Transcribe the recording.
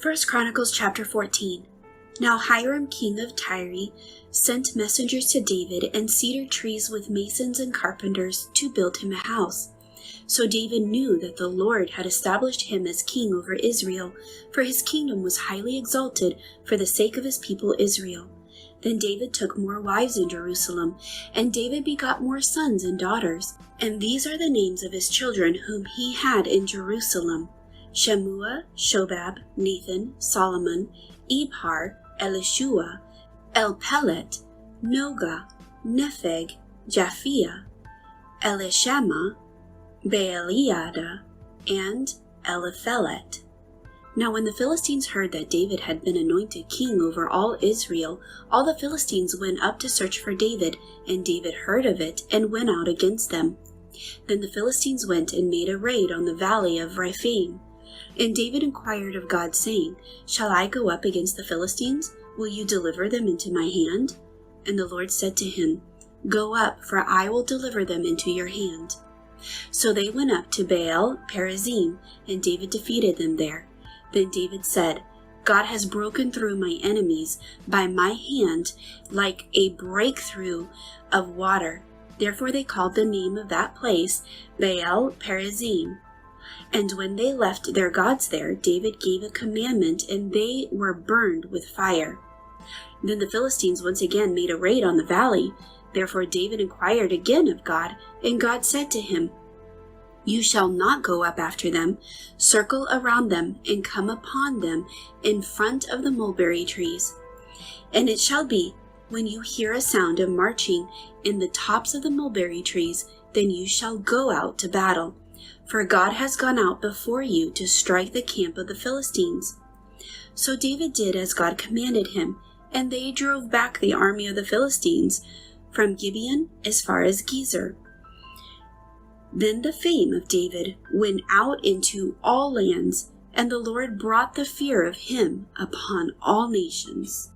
1 Chronicles chapter 14. Now Hiram king of Tyre sent messengers to David and cedar trees with masons and carpenters to build him a house. So David knew that the Lord had established him as king over Israel, for his kingdom was highly exalted for the sake of his people Israel. Then David took more wives in Jerusalem, and David begot more sons and daughters. And these are the names of his children whom he had in Jerusalem: Shemua, Shobab, Nathan, Solomon, Ibhar, Elishua, Elpelet, Noga, Nepheg, Japhia, Elishama, Baaliada, and Eliphelet. Now when the Philistines heard that David had been anointed king over all Israel, all the Philistines went up to search for David, and David heard of it and went out against them. Then the Philistines went and made a raid on the valley of Rephaim. And David inquired of God, saying, Shall I go up against the Philistines? Will you deliver them into my hand? And the Lord said to him, Go up, for I will deliver them into your hand. So they went up to Baal Perazim, and David defeated them there. Then David said, God has broken through my enemies by my hand like a breakthrough of water. Therefore they called the name of that place Baal Perazim. And when they left their gods there, David gave a commandment, and they were burned with fire. Then the Philistines once again made a raid on the valley. Therefore David inquired again of God, and God said to him, You shall not go up after them. Circle around them, and come upon them in front of the mulberry trees. And it shall be, when you hear a sound of marching in the tops of the mulberry trees, then you shall go out to battle. For God has gone out before you to strike the camp of the Philistines. So David did as God commanded him, and they drove back the army of the Philistines from Gibeon as far as Gezer. Then the fame of David went out into all lands, and the Lord brought the fear of him upon all nations.